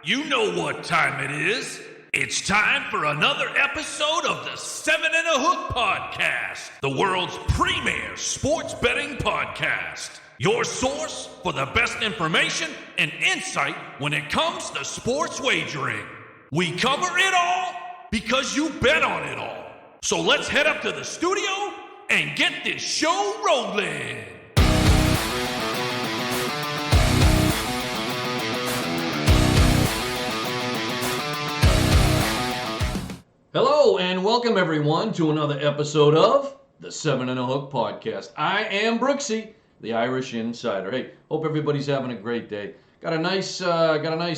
You know what time it is. It's time for another episode of the 7 and a Hook Podcast, the world's premier sports betting podcast. Your source for the best information and insight when it comes to sports wagering. We cover it all because you bet on it all. So let's head up to the studio and get this show rolling. Hello and welcome everyone to another episode of the 7 and a Hook Podcast. I am Brooksie, the Irish Insider. Hey, hope everybody's having a great day. Got a nice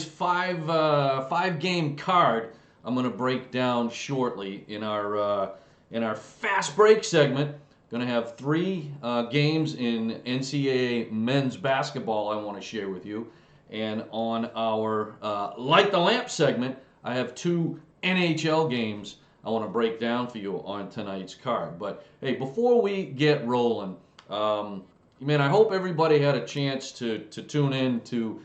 five game card I'm going to break down shortly in our fast break segment. Going to have three games in NCAA men's basketball I want to share with you, and on our Light the Lamp segment, I have two NHL games I want to break down for you on tonight's card. But hey, before we get rolling, I hope everybody had a chance to tune in to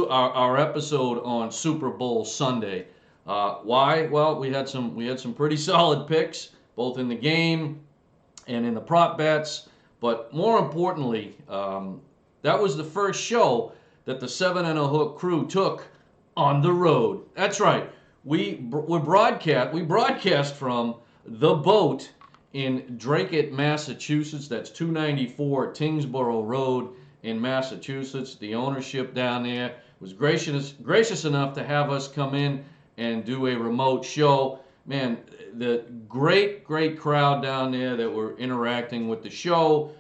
our episode on Super Bowl Sunday. Why? Well, we had some pretty solid picks, both in the game and in the prop bets. But more importantly, that was the first show that the 7 and a Hook crew took on the road. That's right. We broadcast from the boat in Drake, Massachusetts. That's 294 Tingsboro Road in Massachusetts. The ownership down there was gracious enough to have us come in and do a remote show. Man, the great crowd down there that were interacting with the show.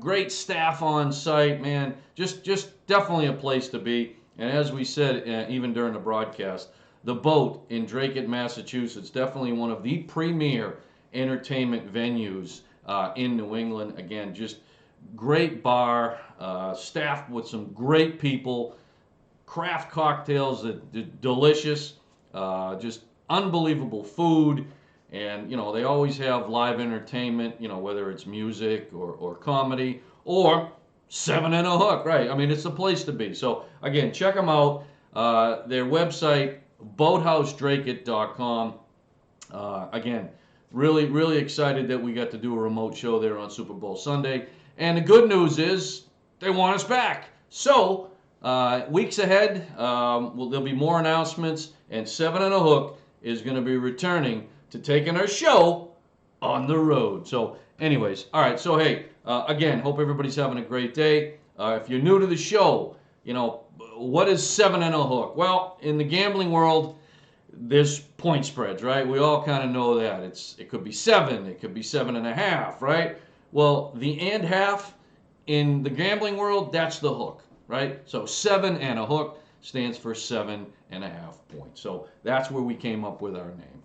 Great staff on site, man. Just definitely a place to be. And as we said, even during the broadcast, the boat in Drake, Massachusetts, definitely one of the premier entertainment venues in New England. Again, just great bar, staffed with some great people, craft cocktails that delicious, just unbelievable food, and they always have live entertainment. Whether it's music or comedy or 7 and a Hook, right? I mean, it's the place to be. So again, check them out. Their website, boathousedrakeit.com. Again, really excited that we got to do a remote show there on Super Bowl Sunday. And the good news is they want us back. So weeks ahead, there'll be more announcements, and 7 and a Hook is going to be returning to taking our show on the road. So anyways, all right. So hey, again, hope everybody's having a great day. If you're new to the show, what is 7 and a Hook? Well, in the gambling world, there's point spreads, right? We all kind of know that. It could be 7, it could be 7.5, right? Well, the and half in the gambling world, that's the hook, right? So 7 and a Hook stands for 7.5 points. So that's where we came up with our name.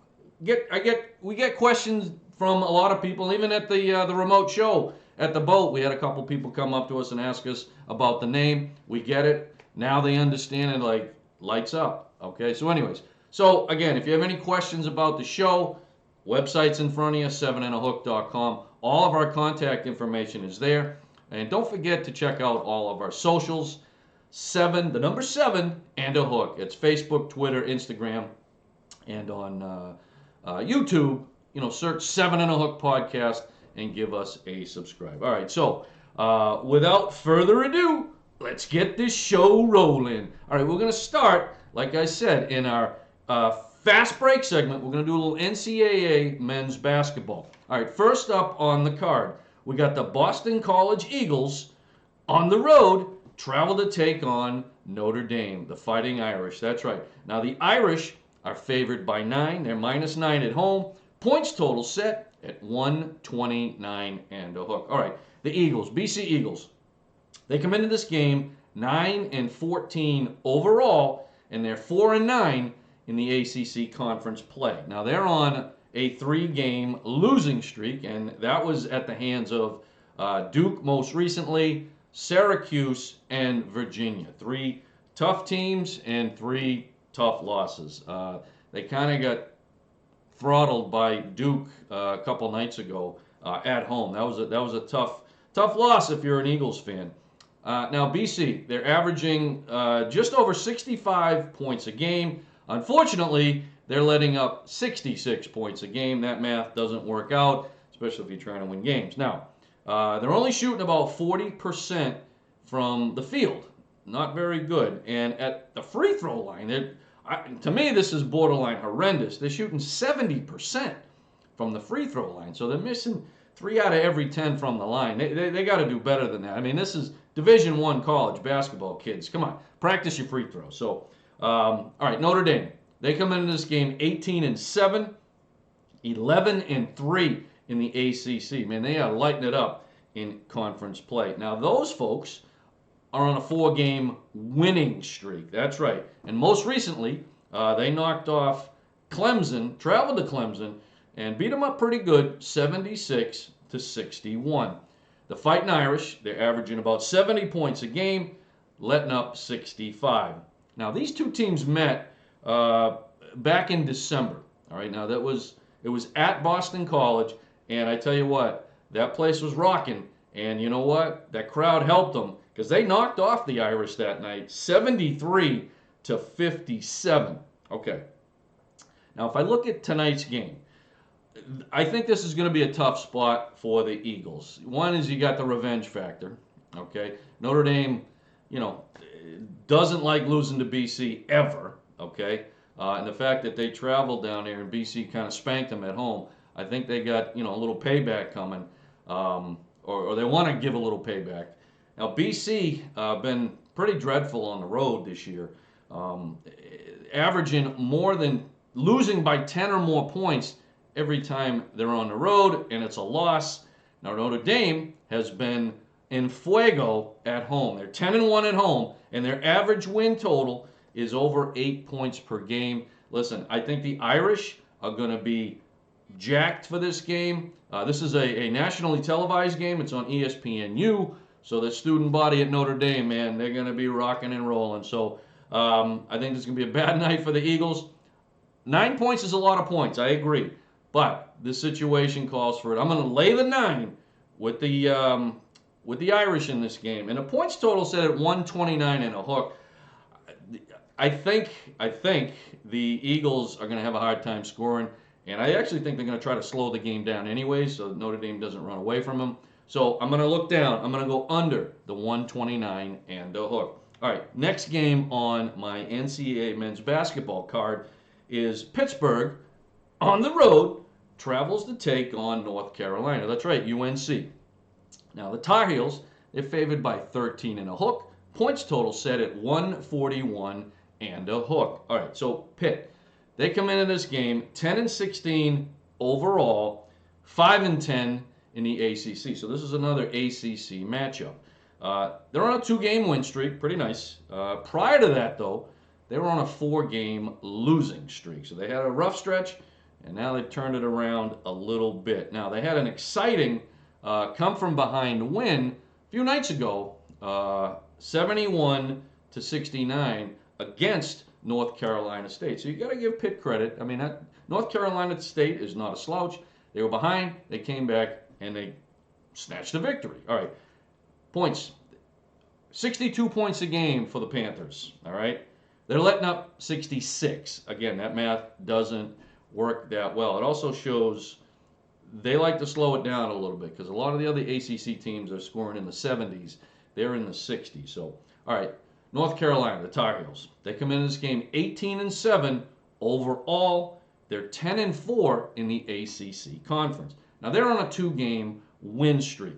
We get questions from a lot of people, even at the remote show at the boat. We had a couple people come up to us and ask us about the name. We get it. Now they understand it, like lights up. Okay, so anyways. So again, if you have any questions about the show, website's in front of you, 7andahook.com. All of our contact information is there. And don't forget to check out all of our socials. 7, the number 7, and a Hook. It's Facebook, Twitter, Instagram, and on YouTube. Search 7 and a Hook Podcast and give us a subscribe. All right, so without further ado, let's get this show rolling. All right, we're going to start, like I said, in our fast break segment. We're going to do a little NCAA men's basketball. All right, first up on the card, we got the Boston College Eagles on the road, travel to take on Notre Dame, the Fighting Irish. That's right. Now, the Irish are favored by 9. They're -9 at home. Points total set at 129 and a Hook. All right, the Eagles, BC Eagles. They come into this game 9-14 overall, and they're 4-9 in the ACC conference play. Now they're on a 3-game losing streak, and that was at the hands of Duke most recently, Syracuse, and Virginia. 3 tough teams and 3 tough losses. They kind of got throttled by Duke a couple nights ago at home. That was a tough loss if you're an Eagles fan. Now, BC, they're averaging just over 65 points a game. Unfortunately, they're letting up 66 points a game. That math doesn't work out, especially if you're trying to win games. Now, they're only shooting about 40% from the field. Not very good. And at the free throw line, to me, this is borderline horrendous. They're shooting 70% from the free throw line. So they're missing 3 out of every 10 from the line. They got to do better than that. I mean, this is Division I college basketball, kids. Come on, practice your free throws. So, all right, Notre Dame. They come into this game 18-7, 11-3 in the ACC. Man, they are lighting it up in conference play. Now, those folks are on a 4-game winning streak. That's right. And most recently, they knocked off Clemson, traveled to Clemson, and beat them up pretty good, 76-61. The Fighting Irish, they're averaging about 70 points a game, letting up 65. Now, these two teams met back in December. All right, now it was at Boston College, and I tell you what, that place was rocking. And you know what? That crowd helped them because they knocked off the Irish that night, 73-57. Okay. Now, if I look at tonight's game, I think this is going to be a tough spot for the Eagles. One is you got the revenge factor. Okay, Notre Dame, doesn't like losing to BC ever. Okay, and the fact that they traveled down there and BC kind of spanked them at home, I think they got a little payback coming, or they want to give a little payback. Now BC been pretty dreadful on the road this year, averaging losing by 10 or more points every time they're on the road, and it's a loss. Now Notre Dame has been in fuego at home. They're 10-1 at home, and their average win total is over 8 points per game. Listen, I think the Irish are going to be jacked for this game. This is a nationally televised game. It's on ESPNU. So the student body at Notre Dame, man, they're going to be rocking and rolling. So I think this is going to be a bad night for the Eagles. 9 points is a lot of points. I agree. But this situation calls for it. I'm going to lay the 9 with the Irish in this game. And the points total set at 129 and a hook. I think the Eagles are going to have a hard time scoring. And I actually think they're going to try to slow the game down anyway so Notre Dame doesn't run away from them. So I'm going to look down. I'm going to go under the 129 and a hook. All right, next game on my NCAA men's basketball card is Pittsburgh on the road travels to take on North Carolina. That's right, UNC. Now the Tar Heels, they're favored by 13 and a hook. Points total set at 141 and a hook. All right, so Pitt, they come into this game 10-16 overall, 5-10 in the ACC. So this is another ACC matchup. They're on a 2-game win streak, pretty nice. Prior to that, though, they were on a 4-game losing streak. So they had a rough stretch, and now they've turned it around a little bit. Now, they had an exciting come-from-behind win a few nights ago, 71-69 against North Carolina State. So you got to give Pitt credit. I mean, North Carolina State is not a slouch. They were behind, they came back, and they snatched the victory. All right, points. 62 points a game for the Panthers, all right? They're letting up 66. Again, that math doesn't work that well. It also shows they like to slow it down a little bit because a lot of the other ACC teams are scoring in the 70s. They're in the 60s. So, all right, North Carolina, the Tar Heels, they come into this game 18-7 overall. They're 10-4 in the ACC conference. Now, they're on a 2-game win streak.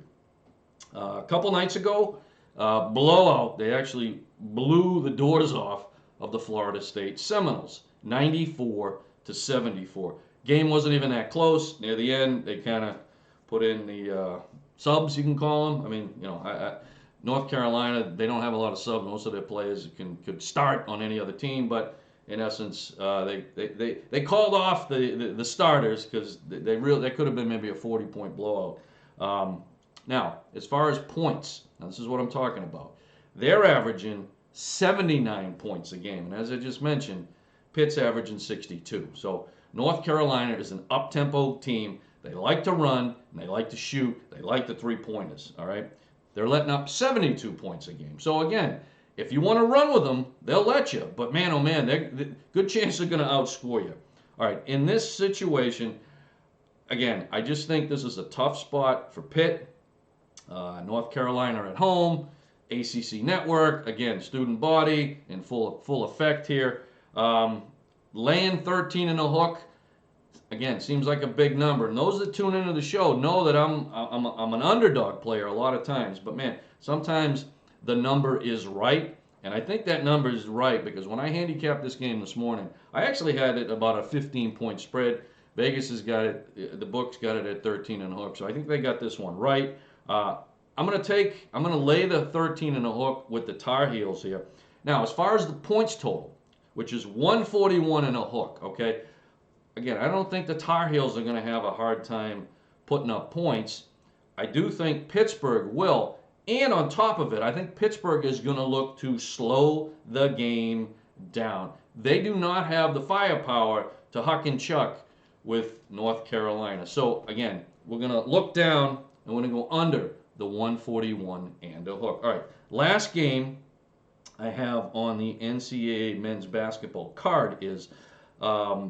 A couple nights ago, blowout. They actually blew the doors off of the Florida State Seminoles, 94-74. Game wasn't even that close. Near the end, they kind of put in the subs, you can call them. I mean, North Carolina, they don't have a lot of subs. Most of their players could start on any other team, but in essence, they called off the starters because they could have been maybe a 40-point blowout. Now, as far as points, now this is what I'm talking about. They're averaging 79 points a game, and as I just mentioned, Pitt's averaging 62. So North Carolina is an up-tempo team. They like to run, and they like to shoot. They like the three-pointers, all right? They're letting up 72 points a game. So again, if you want to run with them, they'll let you. But man, oh man, good chance they're going to outscore you. All right, in this situation, again, I just think this is a tough spot for Pitt. North Carolina at home, ACC network, again, student body in full effect here. Laying 13 and a hook, again, seems like a big number. And those that tune into the show know that I'm an underdog player a lot of times. But man, sometimes the number is right. And I think that number is right because when I handicapped this game this morning, I actually had it about a 15-point spread. Vegas has got it, the books got it at 13 and a hook. So I think they got this one right. I'm going to lay the 13 and a hook with the Tar Heels here. Now, as far as the points total, which is 141 and a hook, okay? Again, I don't think the Tar Heels are going to have a hard time putting up points. I do think Pittsburgh will. And on top of it, I think Pittsburgh is going to look to slow the game down. They do not have the firepower to huck and chuck with North Carolina. So, again, we're going to look down and we're going to go under the 141 and a hook. All right, last game I have on the NCAA men's basketball card is the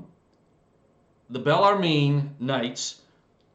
Bellarmine Knights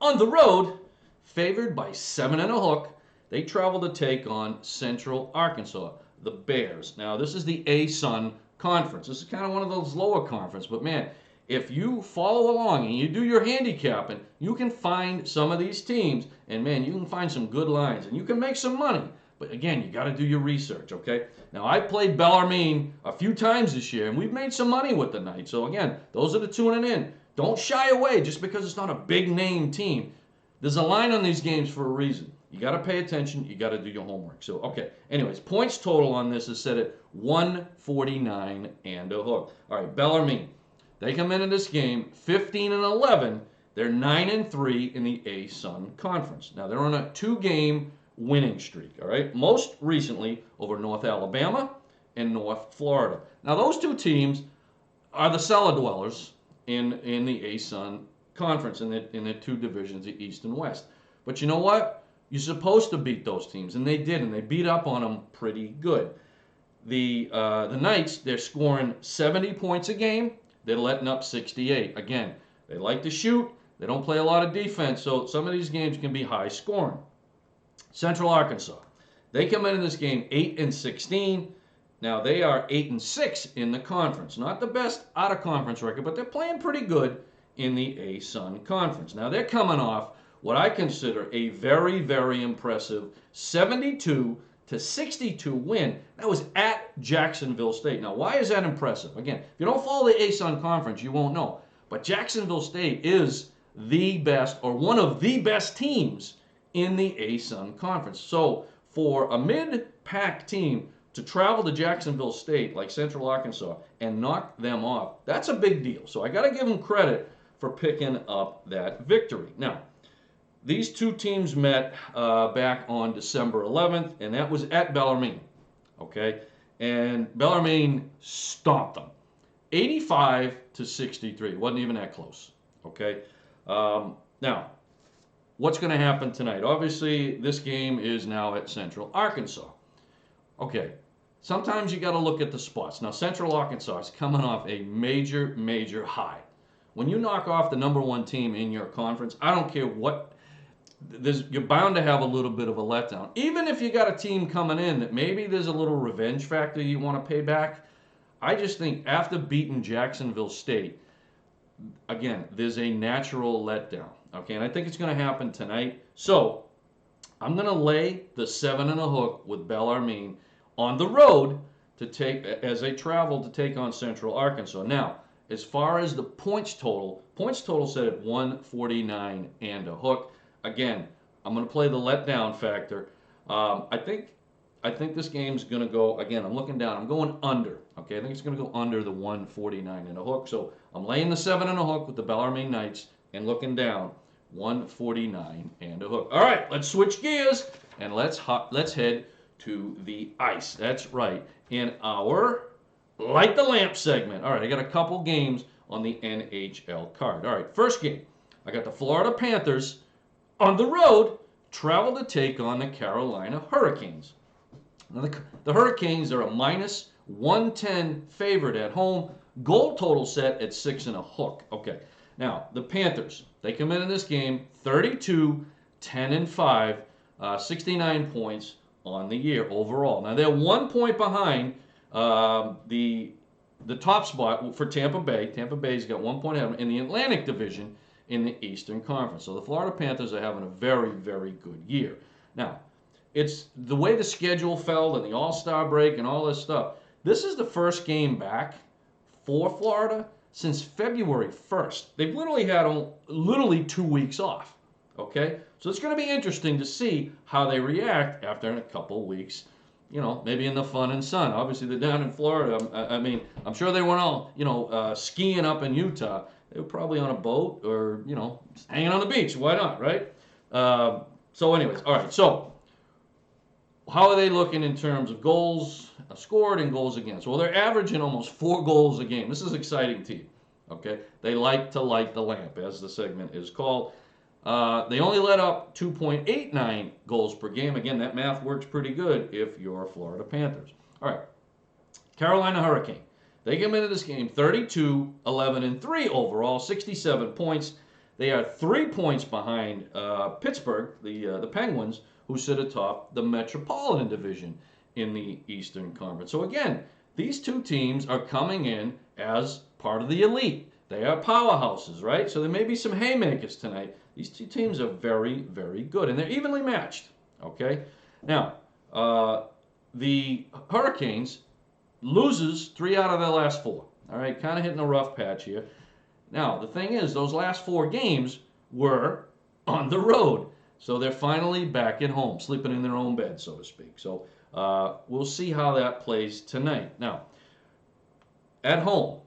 on the road, favored by 7 and a hook. They travel to take on Central Arkansas, the Bears. Now, this is the ASUN Conference. This is kind of one of those lower conference, but man, if you follow along and you do your handicapping, you can find some of these teams, and man, you can find some good lines, and you can make some money. But again, you got to do your research, okay? Now, I played Bellarmine a few times this year, and we've made some money with the Knights. So again, those are the tuning in. Don't shy away just because it's not a big-name team. There's a line on these games for a reason. You got to pay attention. You got to do your homework. So, okay. Anyways, points total on this is set at 149 and a hook. All right, Bellarmine. They come into this game 15 and 11. They're 9 and 3 in the ASUN Conference. Now they're on a 2-game winning streak. All right, most recently over North Alabama and North Florida. Now those two teams are the cellar dwellers in the ASUN Conference in the two divisions, the East and West. But you know what? You're supposed to beat those teams, and they did, and they beat up on them pretty good. The Knights, they're scoring 70 points a game. They're letting up 68. Again, they like to shoot. They don't play a lot of defense, so some of these games can be high scoring. Central Arkansas, they come into this game 8 and 16. Now they are 8 and 6 in the conference. Not the best out of conference record, but they're playing pretty good in the ASUN Conference. Now they're coming off what I consider a very, very impressive 72-62 win. That was at Jacksonville State. Now, why is that impressive? Again, if you don't follow the ASUN Conference, you won't know. But Jacksonville State is the best, or one of the best teams in the ASUN Conference. So, for a mid-pack team to travel to Jacksonville State, like Central Arkansas, and knock them off, that's a big deal. So, I got to give them credit for picking up that victory. Now, these two teams met back on December 11th, and that was at Bellarmine, okay? And Bellarmine stomped them, 85-63. Wasn't even that close, okay? Now, what's going to happen tonight? Obviously, this game is now at Central Arkansas. Okay, sometimes you got to look at the spots. Now, Central Arkansas is coming off a major, major high. When you knock off the number one team in your conference, I don't care what. You're bound to have a little bit of a letdown. Even if you got a team coming in that maybe there's a little revenge factor you want to pay back, I just think after beating Jacksonville State, again, there's a natural letdown. Okay, and I think it's going to happen tonight. So I'm going to lay the 7 and a hook with Bellarmine on the road to take as they travel to take on Central Arkansas. Now, as far as the points total set at 149 and a hook. Again, I'm going to play the letdown factor. I think this game's going to go, again, I'm looking down. I'm going under. Okay, I think it's going to go under the 149 and a hook. So I'm laying the 7 and a hook with the Bellarmine Knights and looking down 149 and a hook. All right, let's switch gears and let's head to the ice. That's right, in our Light the Lamp segment. All right, I got a couple games on the NHL card. All right, first game, I got the Florida Panthers on the road travel to take on the Carolina Hurricanes. Now, the Hurricanes are a minus 110 favorite at home. Goal total set at 6.5. Okay. Now, the Panthers, they come into this game 32, 10, and 5, 69 points on the year overall. Now, they're 1 point behind the top spot for Tampa Bay. Tampa Bay's got 1 point ahead in the Atlantic Division in the Eastern Conference. So the Florida Panthers are having a very, very good year. Now, it's the way the schedule fell and the All-Star break and all this stuff. This is the first game back for Florida since February 1st. They've literally had 2 weeks off. Okay? So it's going to be interesting to see how they react after a couple weeks, maybe in the fun and sun. Obviously, they're down in Florida. I mean, I'm sure they weren't all, skiing up in Utah. They were probably on a boat or, just hanging on the beach. Why not, right? So anyways, all right. So how are they looking in terms of goals scored and goals against? Well, they're averaging almost 4 goals a game. This is an exciting team, okay? They like to light the lamp, as the segment is called. They only let up 2.89 goals per game. Again, that math works pretty good if you're Florida Panthers. All right, Carolina Hurricane. They come into this game 32, 11, and 3 overall, 67 points. They are 3 points behind Pittsburgh, the Penguins, who sit atop the Metropolitan Division in the Eastern Conference. So again, these two teams are coming in as part of the elite. They are powerhouses, right? So there may be some haymakers tonight. These two teams are very, very good, and they're evenly matched, okay? Now, the Hurricanes loses 3 out of their last 4, all right? Kind of hitting a rough patch here. Now, the thing is, those last 4 games were on the road. So they're finally back at home, sleeping in their own bed, so to speak. So we'll see how that plays tonight. Now, at home,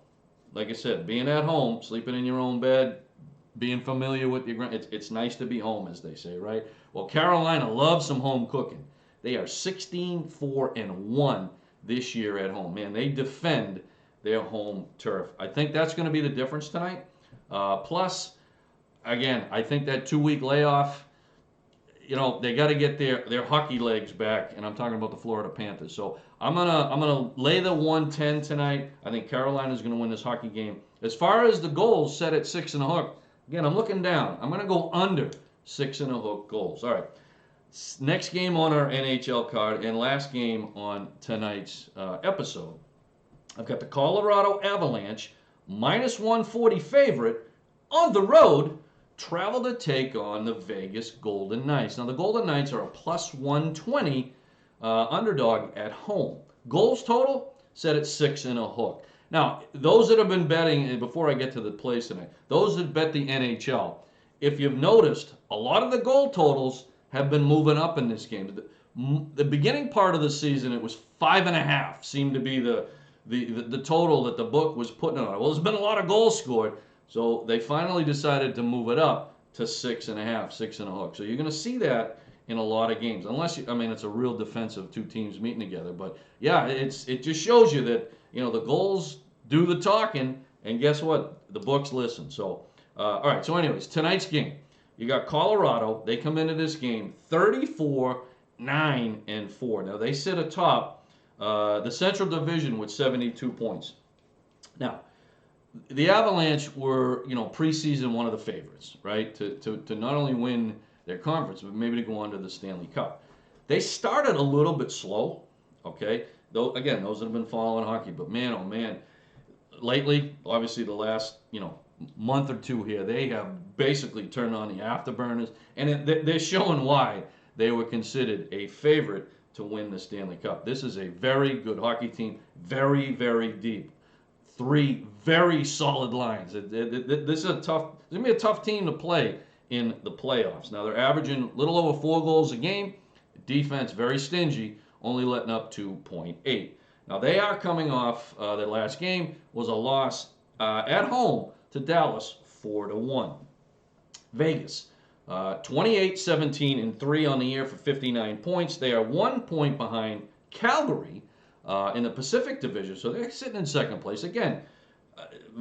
like I said, being at home, sleeping in your own bed, being familiar with your it's nice to be home, as they say, right? Well, Carolina loves some home cooking. They are 16-4-1 this year at home. Man, they defend their home turf. I think that's going to be the difference tonight. Plus, again, I think that 2-week layoff, they got to get their hockey legs back, and I'm talking about the Florida Panthers. So I'm gonna lay the 110 tonight. I think Carolina's gonna win this hockey game. As far as the goals set at 6.5, again, I'm looking down. I'm gonna go under 6.5 goals. All right. Next game on our NHL card and last game on tonight's episode, I've got the Colorado Avalanche minus 140 favorite on the road. Travel to take on the Vegas Golden Knights. Now, the Golden Knights are a plus 120 underdog at home. Goals total set at 6.5. Now, those that have been betting, before I get to the plays tonight, those that bet the NHL, if you've noticed, a lot of the goal totals have been moving up in this game. The beginning part of the season, it was 5.5 seemed to be the total that the book was putting on it. Well, there's been a lot of goals scored. So they finally decided to move it up to 6.5, 6.5. So you're going to see that in a lot of games, unless it's a real defensive 2 teams meeting together. But yeah, it just shows you that the goals do the talking, and guess what? The books listen. So all right. So anyways, tonight's game, you got Colorado. They come into this game 34, 9, and 4. Now they sit atop the Central Division with 72 points. Now, the Avalanche were, preseason one of the favorites, right? To not only win their conference, but maybe to go on to the Stanley Cup. They started a little bit slow, okay? Though again, those that have been following hockey, but man, oh man, lately, obviously the last, month or 2 here, they have basically turned on the afterburners, and they're showing why they were considered a favorite to win the Stanley Cup. This is a very good hockey team, very, very deep. 3 very solid lines. This is it's going to be a tough team to play in the playoffs. Now, they're averaging a little over 4 goals a game. Defense, very stingy, only letting up 2.8. Now, they are coming off their last game was a loss at home to Dallas, 4-1. Vegas, 28, 17, and 3 on the year for 59 points. They are 1 point behind Calgary in the Pacific Division, so they're sitting in second place. Again,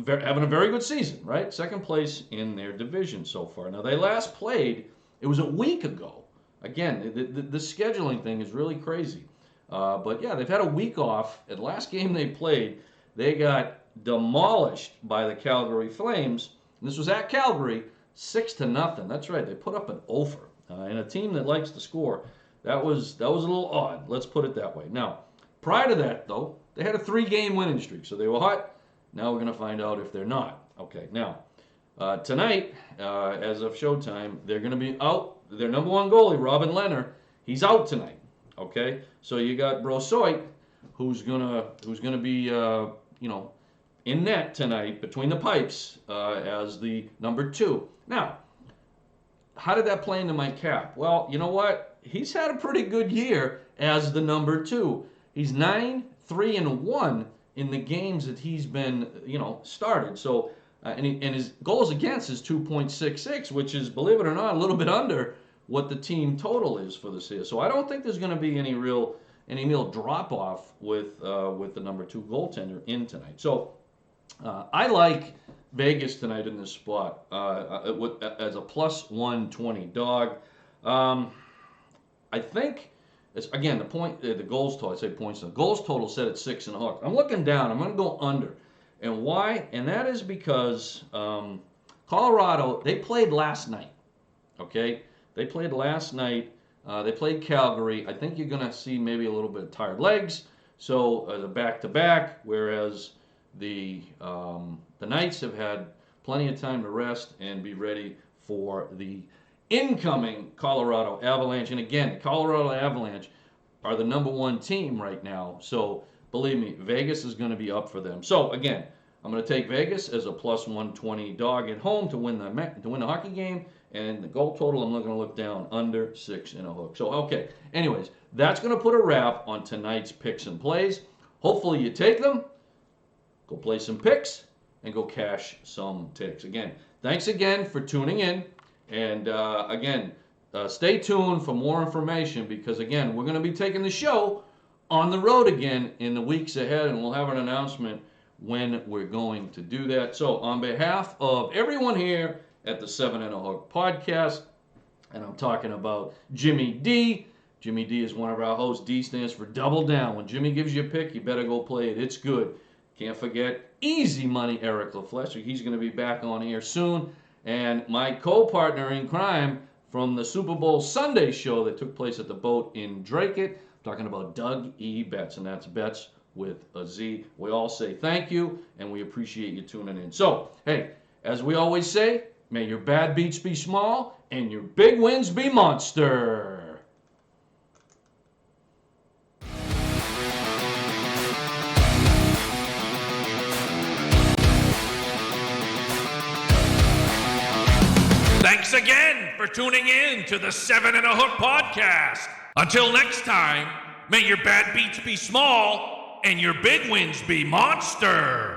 having a very good season, right? Second place in their division so far. Now, they last played, it was a week ago, again, the scheduling thing is really crazy. But yeah, they've had a week off. At the last game they played, they got demolished by the Calgary Flames. And this was at Calgary, 6-0. That's right, they put up an offer. And a team that likes to score, that was a little odd. Let's put it that way. Now, prior to that, though, they had a 3-game winning streak, so they were hot. Now we're going to find out if they're not. Okay, now, tonight, as of showtime, they're going to be out. Their number one goalie, Robin Lehner, he's out tonight. Okay, so you got Brooksie, who's gonna be in net tonight between the pipes as the number 2. Now, how did that play into my cap? Well, you know what? He's had a pretty good year as the number 2. He's 9-3-1 in the games that he's been started. So and his goals against is 2.66, which is, believe it or not, a little bit under what the team total is for this year. So I don't think there's going to be any real drop off with the number 2 goaltender in tonight. So I like Vegas tonight in this spot as a plus 120 dog. I think it's, again, the goals total. I say points. The goals total set at 6.5. I'm looking down. I'm going to go under. And why? And that is because Colorado, they played last night. Okay. They played last night. They played Calgary. I think you're going to see maybe a little bit of tired legs. So as a back-to-back, whereas the Knights have had plenty of time to rest and be ready for the incoming Colorado Avalanche. And again, the Colorado Avalanche are the number 1 team right now. So believe me, Vegas is going to be up for them. So again, I'm going to take Vegas as a plus 120 dog at home to win the hockey game. And the goal total, I'm not going to look down, under 6.5. So, okay. Anyways, that's going to put a wrap on tonight's picks and plays. Hopefully you take them, go play some picks, and go cash some ticks. Again, thanks again for tuning in. And again, stay tuned for more information because, again, we're going to be taking the show on the road again in the weeks ahead, and we'll have an announcement when we're going to do that. So, on behalf of everyone here at the 7 and a Hook podcast, and I'm talking about Jimmy D. Jimmy D is one of our hosts. D stands for Double Down. When Jimmy gives you a pick, you better go play it. It's good. Can't forget Easy Money Eric LaFlesher. He's going to be back on here soon. And my co-partner in crime from the Super Bowl Sunday show that took place at the Boat in Dracut, talking about Doug E. Betts, and that's Betts with a Z. We all say thank you, and we appreciate you tuning in. So, hey, as we always say, may your bad beats be small and your big wins be monster. Thanks again for tuning in to the 7 and a Hook podcast. Until next time, may your bad beats be small and your big wins be monster.